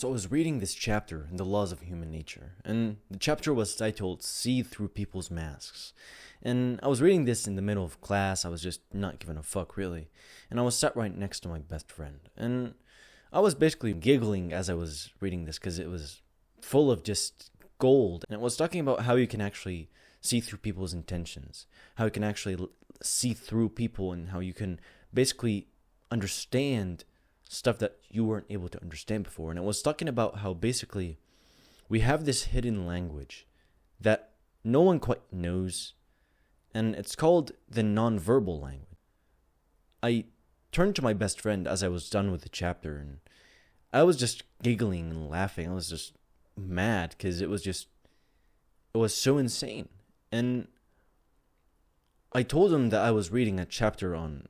So I was reading this chapter in the Laws of Human Nature, and the chapter was titled See Through People's Masks. And I was reading this in the middle of class. I was just not giving a fuck, really. And I was sat right next to my best friend. And I was basically giggling as I was reading this because it was full of just gold. And it was talking about how you can actually see through people's intentions, how you can actually see through people, and how you can basically understand stuff that you weren't able to understand before. And it was talking about how basically we have this hidden language that no one quite knows, and it's called the nonverbal language. I turned to my best friend as I was done with the chapter, and I was just giggling and laughing. I was just mad because it was so insane. And I told him that I was reading a chapter on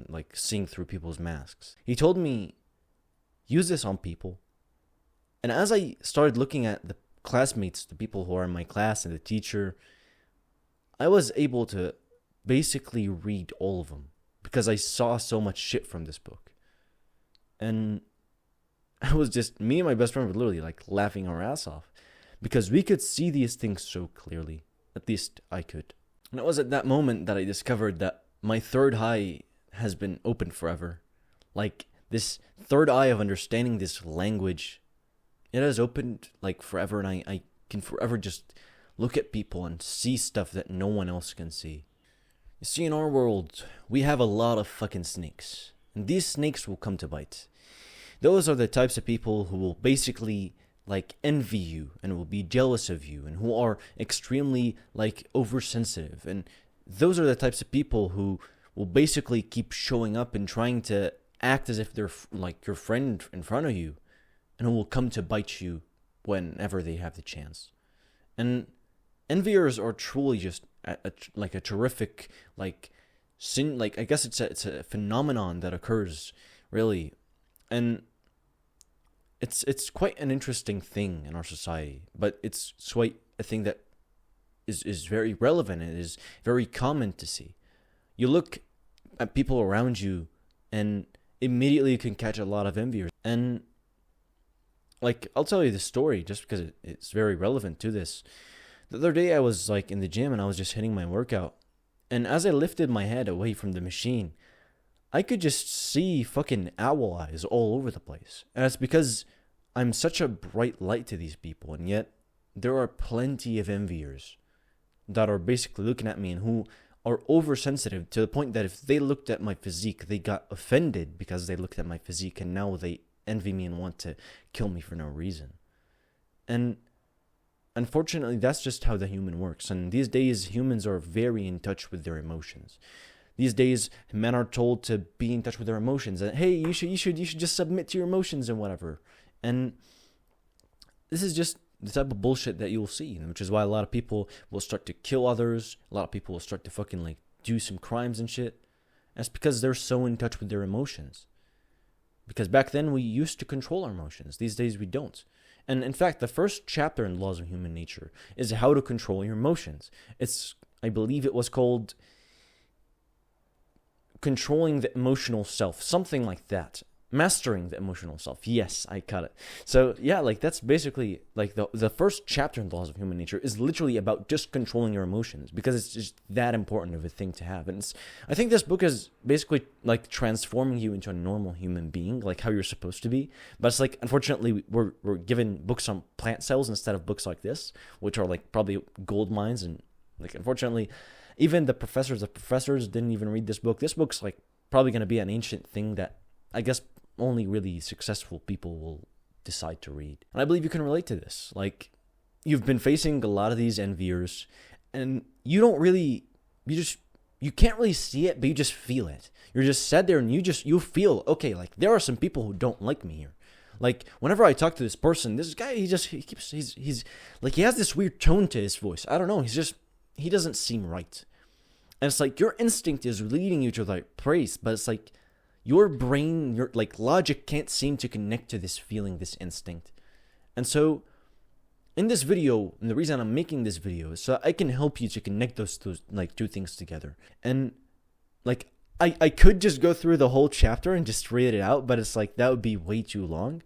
like seeing through people's masks. He told me, use this on people. And as I started looking at the classmates, the people who are in my class and the teacher, I was able to basically read all of them because I saw so much shit from this book. And I was just, me and my best friend were literally like laughing our ass off because we could see these things so clearly. At least I could. And it was at that moment that I discovered that my third eye has been opened forever. Like, this third eye of understanding this language, it has opened like forever, and I can forever just look at people and see stuff that no one else can see. You see, in our world, we have a lot of fucking snakes, and these snakes will come to bite. Those are the types of people who will basically like envy you and will be jealous of you, and who are extremely like oversensitive. And those are the types of people who will basically keep showing up and trying to act as if they're like your friend in front of you, and who will come to bite you whenever they have the chance. And enviers are truly just like a terrific like sin. Like, I guess it's a phenomenon that occurs, really. And it's quite an interesting thing in our society, but it's quite a thing that is very relevant and is very common to see. You look at people around you and immediately you can catch a lot of enviers. And like, I'll tell you the story just because it's very relevant to this. The other day I was like in the gym and I was just hitting my workout, and as I lifted my head away from the machine, I could just see fucking owl eyes all over the place. And it's because I'm such a bright light to these people, and yet there are plenty of enviers that are basically looking at me and who are oversensitive to the point that if they looked at my physique, they got offended because they looked at my physique, and now they envy me and want to kill me for no reason. And unfortunately, that's just how the human works. And these days, humans are very in touch with their emotions. These days, men are told to be in touch with their emotions, and hey, you should just submit to your emotions and whatever. And this is just the type of bullshit that you'll see, which is why a lot of people will start to kill others. A lot of people will start to fucking like do some crimes and shit. That's because they're so in touch with their emotions. Because back then we used to control our emotions. These days we don't. And in fact, the first chapter in Laws of Human Nature is how to control your emotions. I believe it was called Controlling the Emotional Self, something like that. Mastering the Emotional Self. Yes, I got it. So yeah, like that's basically like the first chapter in the Laws of Human Nature is literally about just controlling your emotions, because it's just that important of a thing to have. And I think this book is basically like transforming you into a normal human being, like how you're supposed to be. But it's like, unfortunately, we're given books on plant cells instead of books like this, which are like probably gold mines. And like, unfortunately, even the professors didn't even read this book. This book's like probably going to be an ancient thing that I guess only really successful people will decide to read. And I believe you can relate to this. Like, you've been facing a lot of these enviers, and you can't really see it, but you just feel it. You're just sat there and you feel, okay, like there are some people who don't like me here. Like, whenever I talk to this person, this guy, he's like, he has this weird tone to his voice. I don't know. He doesn't seem right. And it's like your instinct is leading you to like praise, but it's like your brain, your like logic can't seem to connect to this feeling, this instinct. And so in this video, and the reason I'm making this video is so I can help you to connect those like two things together. And like I could just go through the whole chapter and just read it out, but it's like that would be way too long.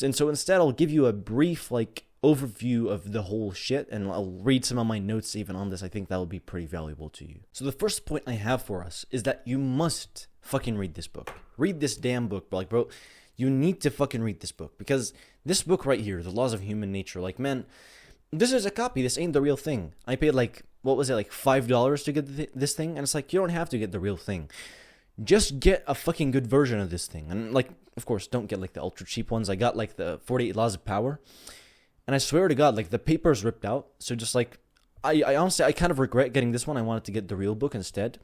And so instead, I'll give you a brief like overview of the whole shit, and I'll read some of my notes even on this. I think that will be pretty valuable to you. So the first point I have for us is that you must fucking read this book. Read this damn book, but like, bro, you need to fucking read this book, because this book right here, The Laws of Human Nature, like, man, this is a copy. This ain't the real thing. I paid like, what was it, like $5 to get this thing? And it's like, you don't have to get the real thing. Just get a fucking good version of this thing. And like, of course, don't get like the ultra cheap ones. I got like the 48 Laws of Power. And I swear to God, like the paper's ripped out. So just like, I honestly, I kind of regret getting this one. I wanted to get the real book instead.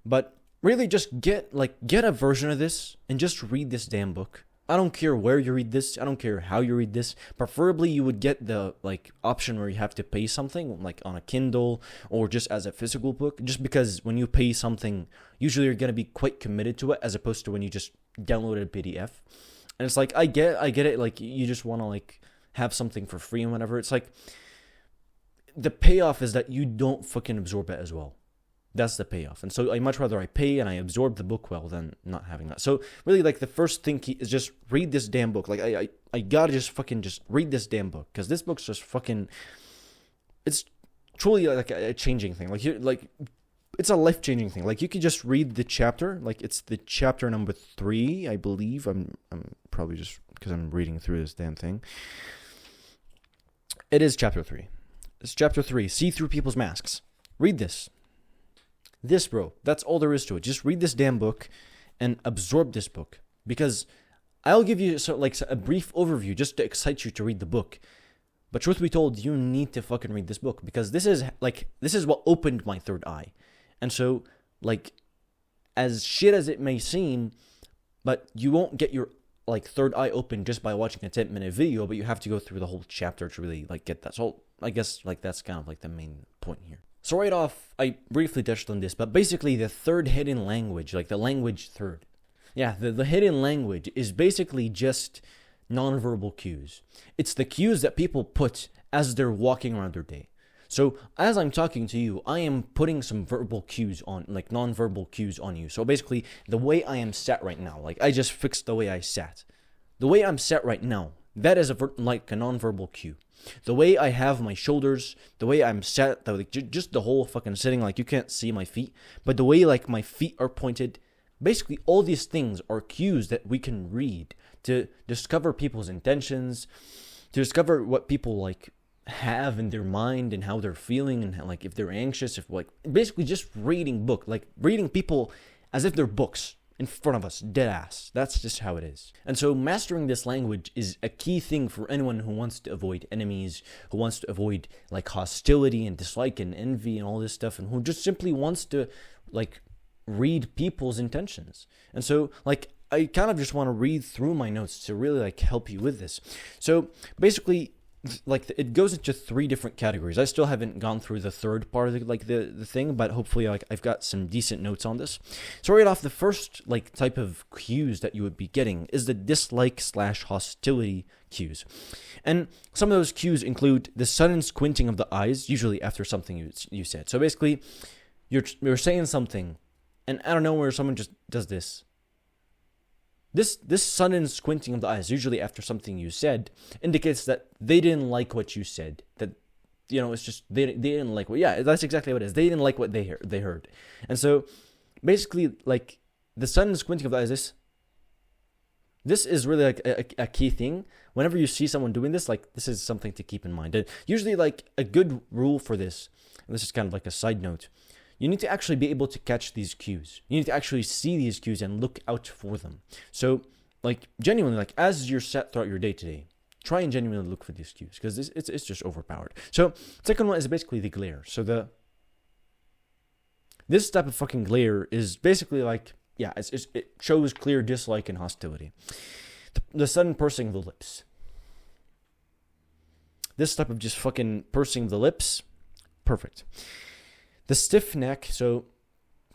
But really just get a version of this and just read this damn book. I don't care where you read this. I don't care how you read this. Preferably you would get the like option where you have to pay something, like on a Kindle or just as a physical book. Just because when you pay something, usually you're gonna be quite committed to it, as opposed to when you just download a PDF. And it's like, I get it. Like you just want to like have something for free and whatever. It's like the payoff is that you don't fucking absorb it as well. That's the payoff. And so I much rather I pay and I absorb the book well than not having that. So really, like, the first thing is just read this damn book. Like, I gotta just fucking just read this damn book, because this book's just fucking, it's truly like a changing thing. Like, it's a life-changing thing. Like, you could just read the chapter. Like, it's the chapter number 3, I believe. I'm probably just, because I'm reading through this damn thing. It is chapter 3. It's chapter 3, See Through People's Masks. Read this. This, bro, that's all there is to it. Just read this damn book and absorb this book, because I'll give you a brief overview just to excite you to read the book. But truth be told, you need to fucking read this book, because this is what opened my third eye. And so, like, as shit as it may seem, but you won't get your like third eye open just by watching a 10-minute video, but you have to go through the whole chapter to really like get that. So I guess like that's kind of like the main point here. So right off, I briefly touched on this, but basically the third hidden language, like the language third. Yeah, the hidden language is basically just nonverbal cues. It's the cues that people put as they're walking around their day. So as I'm talking to you, I am putting some verbal cues on, like nonverbal cues on you. So basically, the way I am sat right now, like I just fixed the way I sat. The way I'm sat right now, that is like a nonverbal cue. The way I have my shoulders, the way I'm sat, just the whole fucking sitting, like you can't see my feet, but the way like my feet are pointed, basically all these things are cues that we can read to discover people's intentions, to discover what people like have in their mind and how they're feeling, and how, like if they're anxious, if like basically just reading reading people as if they're books in front of us, dead ass. That's just how it is. And so mastering this language is a key thing for anyone who wants to avoid enemies, who wants to avoid like hostility and dislike and envy and all this stuff, and who just simply wants to like read people's intentions. And so like I kind of just want to read through my notes to really like help you with this. So basically, like it goes into 3 different categories. I still haven't gone through the third part of the thing, but hopefully like I've got some decent notes on this. So right off, the first like type of cues that you would be getting is the dislike/hostility cues. And some of those cues include the sudden squinting of the eyes, usually after something you said. So basically, you're saying something, and out of nowhere someone just does this. This sudden squinting of the eyes, usually after something you said, indicates that they didn't like what you said. That, you know, it's just they didn't like what. Yeah, that's exactly what it is. They didn't like what they heard, and so basically, like the sudden squinting of the eyes. This is really like a key thing. Whenever you see someone doing this, like this is something to keep in mind. And usually, like a good rule for this, and this is kind of like a side note. You need to actually be able to catch these cues. You need to actually see these cues and look out for them. So, like, genuinely, like, as you're set throughout your day today, try and genuinely look for these cues, because it's just overpowered. So, second one is basically the glare. So, this type of fucking glare is basically like, yeah, it shows clear dislike and hostility. The sudden pursing of the lips. This type of just fucking pursing of the lips, perfect. The stiff neck, so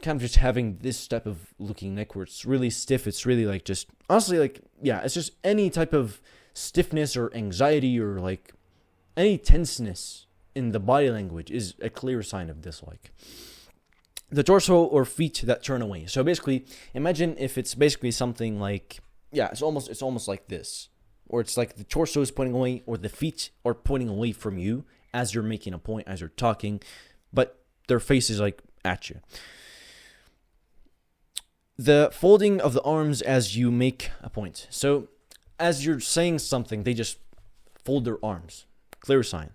kind of just having this type of looking neck where it's really stiff. It's really like just, honestly, like, yeah, it's just any type of stiffness or anxiety or like any tenseness in the body language is a clear sign of dislike. The torso or feet that turn away. So basically, imagine if it's basically something like, yeah, it's almost like this. or it's like the torso is pointing away, or the feet are pointing away from you as you're making a point, as you're talking, but their face is like at you. The folding of the arms as you make a point. So as you're saying something, they just fold their arms. Clear sign.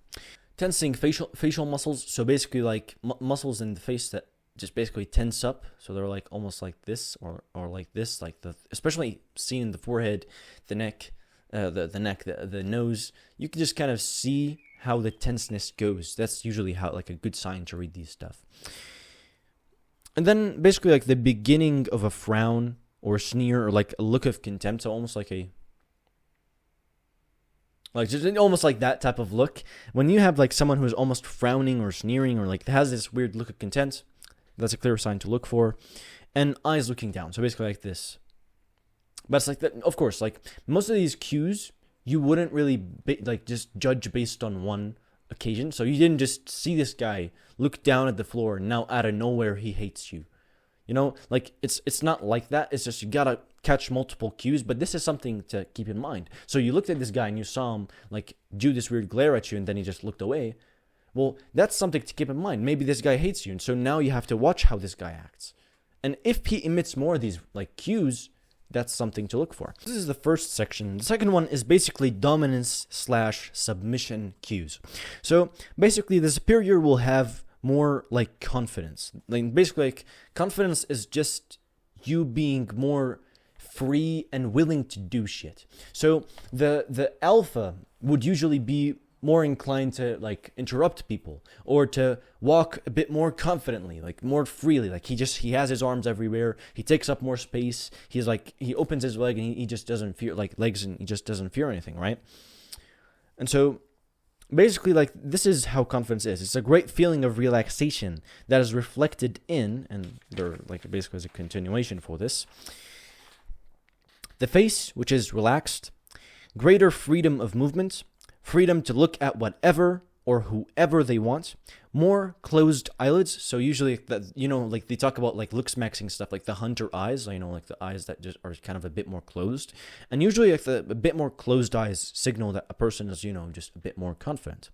Tensing facial muscles. So basically like muscles in the face that just basically tense up. So they're like almost like this or like this, like especially seen in the forehead, the neck, the nose. You can just kind of see how the tenseness goes. That's usually how like a good sign to read these stuff. And then basically like the beginning of a frown or a sneer or like a look of contempt. So almost like just almost like that type of look. When you have like someone who's almost frowning or sneering or like has this weird look of contempt, that's a clear sign to look for. And eyes looking down. So basically like this. But it's like that. Of course, like most of these cues, you wouldn't really like just judge based on one occasion. So you didn't just see this guy look down at the floor and now out of nowhere he hates you. You know, like it's not like that. It's just you gotta catch multiple cues, but this is something to keep in mind. So you looked at this guy and you saw him like do this weird glare at you and then he just looked away. Well, that's something to keep in mind. Maybe this guy hates you, and so now you have to watch how this guy acts. And if he emits more of these like cues, that's something to look for. This is the first section. The second one is basically dominance/submission cues. So basically the superior will have more like confidence. Like basically like confidence is just you being more free and willing to do shit. So the alpha would usually be more inclined to like interrupt people or to walk a bit more confidently, like more freely. Like he has his arms everywhere. He takes up more space. He's like, he opens his leg and he just doesn't fear like legs and he just doesn't fear anything, right? And so basically like this is how confidence is. It's a great feeling of relaxation that is reflected in, and they're like basically as a continuation for this, the face, which is relaxed, greater freedom of movement, freedom to look at whatever or whoever they want, more closed eyelids. So usually that, you know, like they talk about like looks maxing stuff, like the hunter eyes, you know, like the eyes that just are kind of a bit more closed. And usually like a bit more closed eyes signal that a person is, you know, just a bit more confident.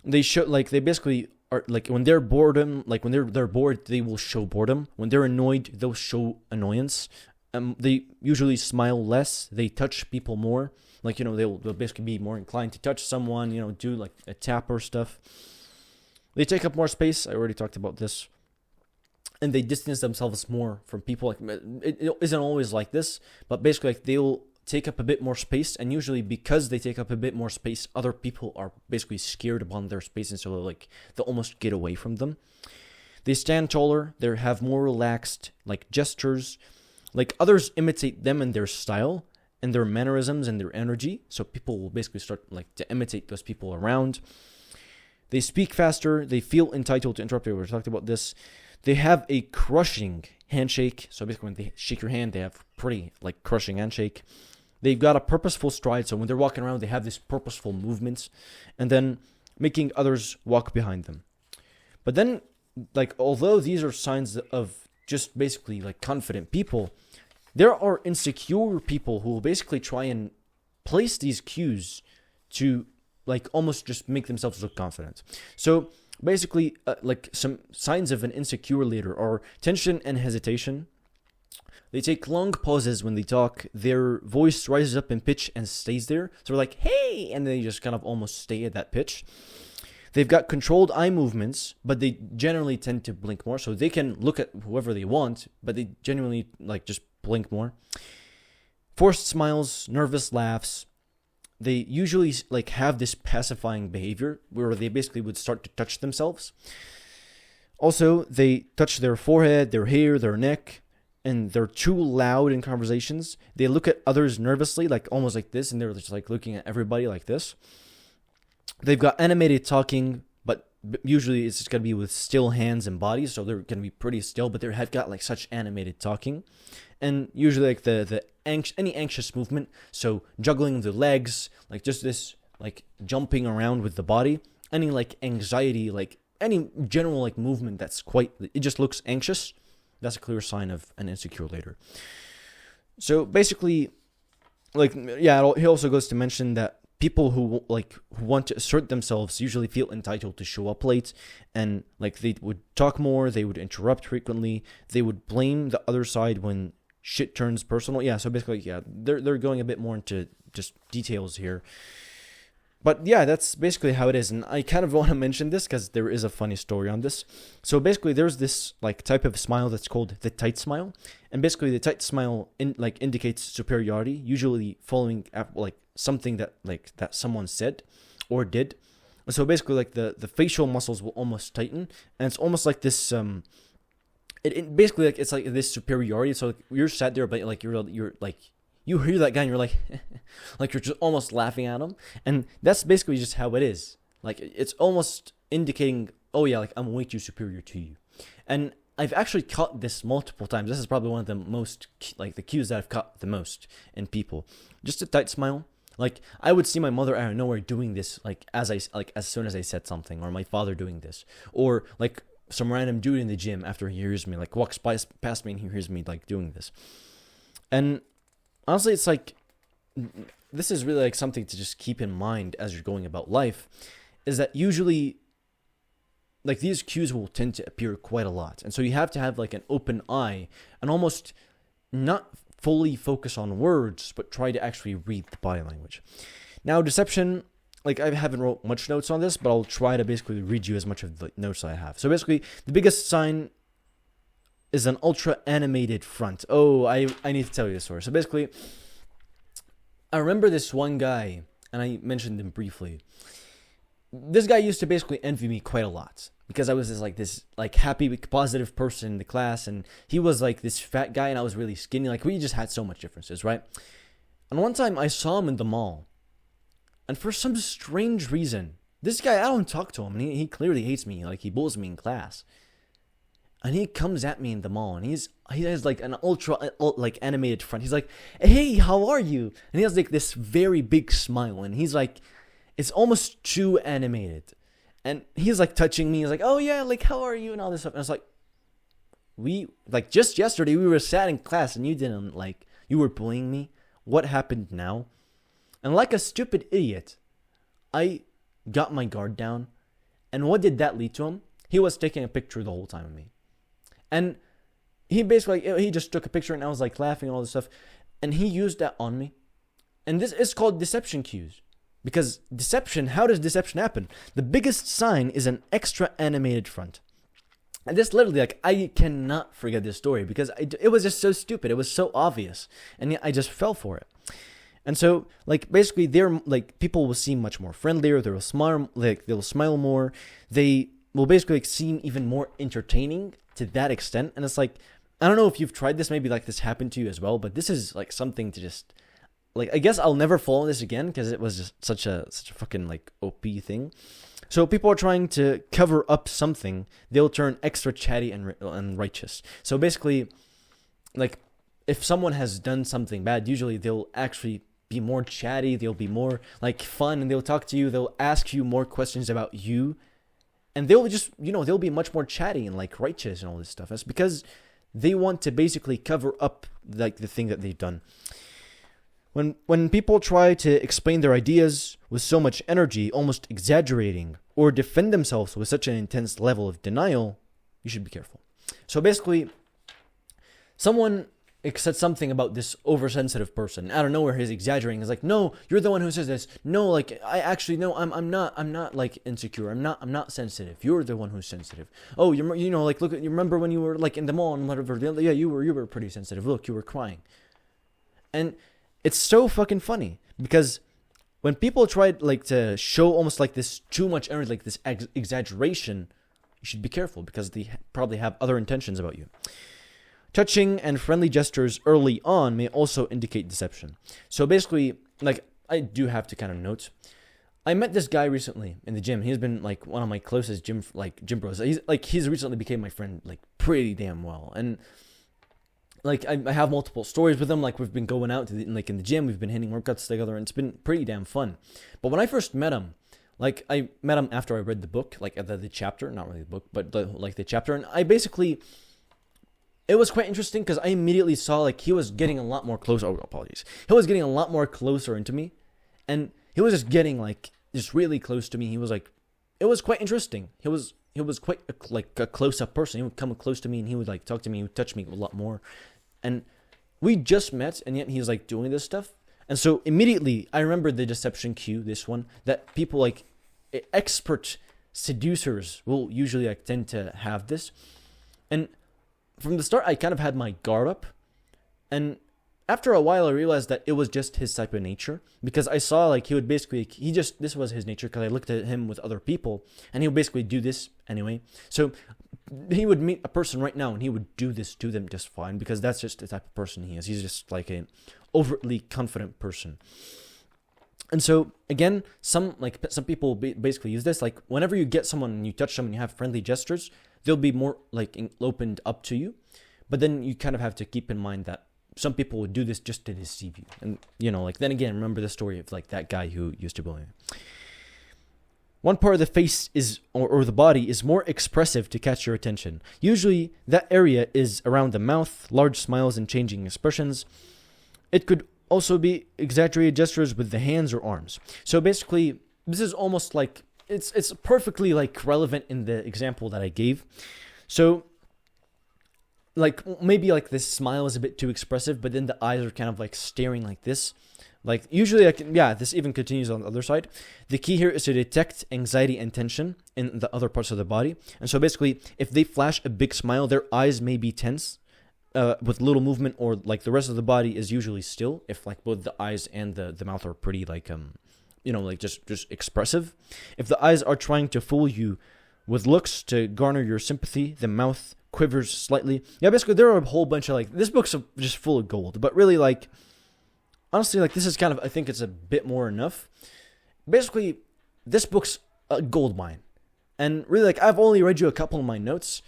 They show like they basically are like when they're boredom, like when they're bored, they will show boredom. When they're annoyed, they'll show annoyance. They usually smile less. They touch people more. Like, you know, they'll basically be more inclined to touch someone, you know, do like a tap or stuff. They take up more space. I already talked about this. And they distance themselves more from people. Like it isn't always like this, but basically like they'll take up a bit more space, and usually because they take up a bit more space, other people are basically scared upon their space, and so they'll almost get away from them. They stand taller. They have more relaxed like gestures. Like others imitate them in their style and their mannerisms and their energy. So people will basically start like to imitate those people around. They speak faster. They feel entitled to interrupt you. We talked about this. They have a crushing handshake. So basically when they shake your hand, they have pretty like crushing handshake. They've got a purposeful stride. So when they're walking around, they have this purposeful movements, and then making others walk behind them. But then like, although these are signs of just basically like confident people, there are insecure people who will basically try and place these cues to like almost just make themselves look confident. So basically like some signs of an insecure leader are tension and hesitation. They take long pauses when they talk. Their voice rises up in pitch and stays there. So they're like, hey, and they just kind of almost stay at that pitch. They've got controlled eye movements, but they generally tend to blink more. So they can look at whoever they want, but they genuinely like just blink more. Forced smiles, nervous laughs. They usually like have this pacifying behavior where they basically would start to touch themselves. Also, they touch their forehead, their hair, their neck, and they're too loud in conversations. They look at others nervously, like almost like this, and they're just like looking at everybody like this. They've got animated talking, but usually it's just going to be with still hands and bodies, so they're going to be pretty still, but they have got like such animated talking. And usually like any anxious movement, so juggling the legs, like just this like jumping around with the body, any like anxiety, like any general like movement that's it just looks anxious, that's a clear sign of an insecure leader. So basically like, yeah, he also goes to mention that people who want to assert themselves usually feel entitled to show up late, and like they would talk more, they would interrupt frequently, they would blame the other side when shit turns personal. Yeah, so basically, yeah, they're going a bit more into just details here. But yeah, that's basically how it is. And I kind of want to mention this because there is a funny story on this. So basically, there's this like type of smile that's called the tight smile. And basically, the tight smile indicates superiority, usually following like something that someone said or did. So basically, like the facial muscles will almost tighten, and it's almost like this it basically like it's like this superiority. So like, you're sat there, but like you're like you hear that guy and you're like like you're just almost laughing at him, and that's basically just how it is. Like it's almost indicating, oh yeah, like I'm way too superior to you. And I've actually caught this multiple times. This is probably one of the most like the cues that I've caught the most in people. Just a tight smile. Like I would see my mother out of nowhere doing this, like as soon as I said something, or my father doing this, or like some random dude in the gym after he hears me, like walks past me and he hears me like doing this. And honestly, it's like this is really like something to just keep in mind as you're going about life, is that usually like these cues will tend to appear quite a lot. And so you have to have like an open eye and almost not fully focus on words, but try to actually read the body language. Now, deception, like I haven't wrote much notes on this, but I'll try to basically read you as much of the notes I have. So basically, the biggest sign is an ultra animated front. Oh, I need to tell you this story. So basically, I remember this one guy, and I mentioned him briefly. This guy used to basically envy me quite a lot because I was this happy, positive person in the class, and he was like this fat guy, and I was really skinny. Like we just had so much differences, right? And one time I saw him in the mall, and for some strange reason, this guy, I don't talk to him, and he clearly hates me. Like he bullies me in class, and he comes at me in the mall, and he has like an ultra like animated front. He's like, "Hey, how are you?" And he has like this very big smile, and he's like, it's almost too animated. And he's like touching me. He's like, "Oh yeah, like how are you?" and all this stuff. And I was like, we like just yesterday we were sat in class and you didn't like, you were bullying me. What happened now? And like a stupid idiot, I got my guard down. And what did that lead to him? He was taking a picture the whole time of me. And he basically, he just took a picture, and I was like laughing and all this stuff. And he used that on me. And this is called deception cues. Because deception, how does deception happen? The biggest sign is an extra animated front. And this literally, like, I cannot forget this story because it was just so stupid. It was so obvious. And I just fell for it. And so, like, basically, they're, like, people will seem much more friendlier. They'll smile more. They will basically like, seem even more entertaining to that extent. And it's like, I don't know if you've tried this. Maybe, like, this happened to you as well. But this is, like, something to just... Like, I guess I'll never follow this again because it was just such a fucking, like, OP thing. So people are trying to cover up something. They'll turn extra chatty and righteous. So basically, like, if someone has done something bad, usually they'll actually be more chatty. They'll be more, like, fun. And they'll talk to you. They'll ask you more questions about you. And they'll just, they'll be much more chatty and, like, righteous and all this stuff. That's because they want to basically cover up, like, the thing that they've done. When people try to explain their ideas with so much energy, almost exaggerating, or defend themselves with such an intense level of denial, you should be careful. So basically, someone said something about this oversensitive person. Out of nowhere, he's exaggerating. He's like, "No, you're the one who says this. No, like I actually no, I'm not like insecure. I'm not sensitive. You're the one who's sensitive. Oh, like look, you remember when you were like in the mall and whatever? Yeah, you were pretty sensitive. Look, you were crying." And it's so fucking funny because when people try like to show almost like this too much energy, like this exaggeration, you should be careful because they probably have other intentions about you. Touching and friendly gestures early on may also indicate deception. So basically, like I do have to kind of note, I met this guy recently in the gym. He's been like one of my closest gym bros. He's recently became my friend like pretty damn well. And like I have multiple stories with him. Like we've been going out to in the gym. We've been hitting workouts together, and it's been pretty damn fun. But when I first met him, like I met him after I read the book, like the chapter, not really the book, but the chapter, and I basically it was quite interesting because I immediately saw like he was getting a lot more close. Oh, apologies. He was getting a lot more closer into me, and he was just getting like just really close to me. He was like, it was quite interesting. He was quite like a close up person. He would come close to me and he would like talk to me. He would touch me a lot more, and we just met, and yet he was like doing this stuff. And so immediately I remember the deception cue. This one that people like expert seducers will usually like tend to have this, and from the start I kind of had my guard up, and after a while I realized that it was just his type of nature, because I saw like he would basically this was his nature, because I looked at him with other people and he would basically do this anyway. So he would meet a person right now and he would do this to them just fine, because that's just the type of person he is. He's just like an overtly confident person. And so again, some people basically use this, like whenever you get someone and you touch them and you have friendly gestures, they'll be more like opened up to you. But then you kind of have to keep in mind that some people would do this just to deceive you. And like then again, remember the story of like that guy who used to bully me. One part of the face is or the body is more expressive to catch your attention. Usually that area is around the mouth, large smiles and changing expressions. It could also be exaggerated gestures with the hands or arms. So basically, this is almost like it's perfectly like relevant in the example that I gave. So like maybe like this smile is a bit too expressive, but then the eyes are kind of like staring like this. Like usually this even continues on the other side. The key here is to detect anxiety and tension in the other parts of the body. And so basically, if they flash a big smile, their eyes may be tense with little movement, or like the rest of the body is usually still, if like both the eyes and the mouth are pretty like like just expressive. If the eyes are trying to fool you with looks to garner your sympathy, the mouth quivers slightly. Yeah, basically there are a whole bunch of like, this book's just full of gold, but really like honestly, like this is kind of, I think it's a bit more enough. Basically, this book's a gold mine. And really, like, I've only read you a couple of my notes,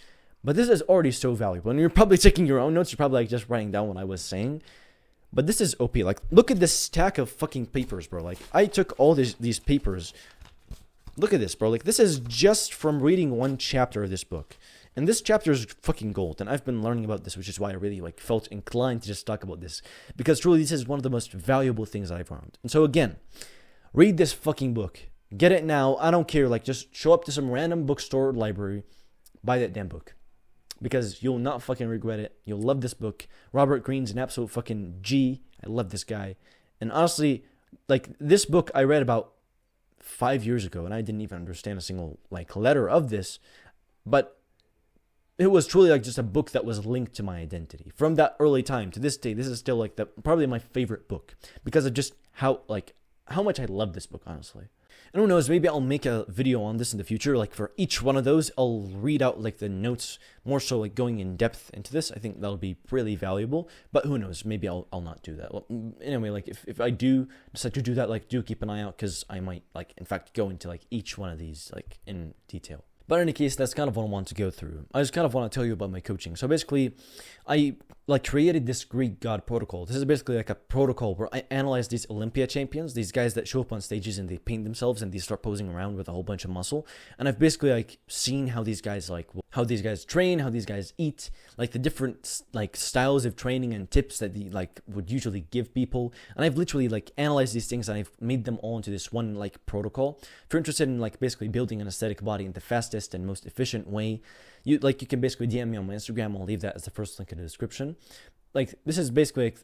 but this is already so valuable. And you're probably taking your own notes. You're probably like just writing down what I was saying. But this is OP. Like, look at this stack of fucking papers, bro. Like, I took all these papers. Look at this, bro. Like, this is just from reading one chapter of this book. And this chapter is fucking gold. And I've been learning about this, which is why I really like felt inclined to just talk about this. Because truly, this is one of the most valuable things I've learned. And so again, read this fucking book. Get it now. I don't care. Like, just show up to some random bookstore or library. Buy that damn book. Because you'll not fucking regret it. You'll love this book. Robert Greene's an absolute fucking G. I love this guy. And honestly, like, this book I read about 5 years ago, and I didn't even understand a single, like, letter of this. But it was truly, like, just a book that was linked to my identity. From that early time to this day, this is still, like, probably my favorite book. Because of just how much I love this book, honestly. And who knows, maybe I'll make a video on this in the future. Like, for each one of those, I'll read out, like, the notes, more so, like, going in depth into this. I think that'll be really valuable. But who knows, maybe I'll not do that. Well, anyway, like, if I do decide to do that, like, do keep an eye out, because I might, like, in fact, go into, like, each one of these, like, in detail. But in any case, that's kind of what I want to go through. I just kind of want to tell you about my coaching. So basically, I like created this Greek God protocol. This is basically like a protocol where I analyze these Olympia champions, these guys that show up on stages and they paint themselves and they start posing around with a whole bunch of muscle. And I've basically like seen how these guys train, how these guys eat, like the different like styles of training and tips that they like would usually give people. And I've literally like analyzed these things and I've made them all into this one like protocol. If you're interested in like basically building an aesthetic body in the fastest and most efficient way, you can basically DM me on my Instagram. I'll leave that as the first link in the description. Like, this is basically like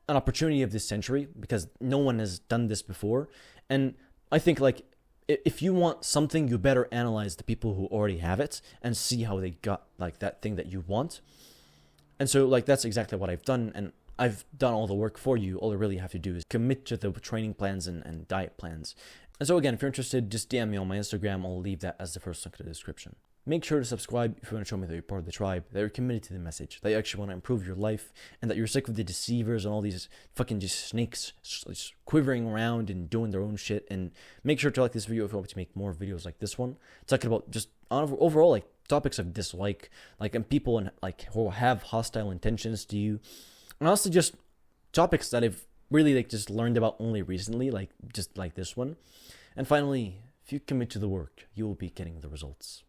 an opportunity of this century because no one has done this before. And I think like if you want something, you better analyze the people who already have it and see how they got like that thing that you want. And so like that's exactly what I've done, and I've done all the work for you. All you really have to do is commit to the training plans and diet plans. And so again, if you're interested, just DM me on my Instagram. I'll leave that as the first link in the description. Make sure to subscribe if you want to show me that you're part of the tribe, that you're committed to the message, that you actually want to improve your life, and that you're sick of the deceivers and all these fucking just snakes just quivering around and doing their own shit. And make sure to like this video if you want to make more videos like this one, talking about just overall like topics of dislike, like, and people and like who have hostile intentions to you, and also just topics that I've really like just learned about only recently, like just like this one. And finally, if you commit to the work, you will be getting the results.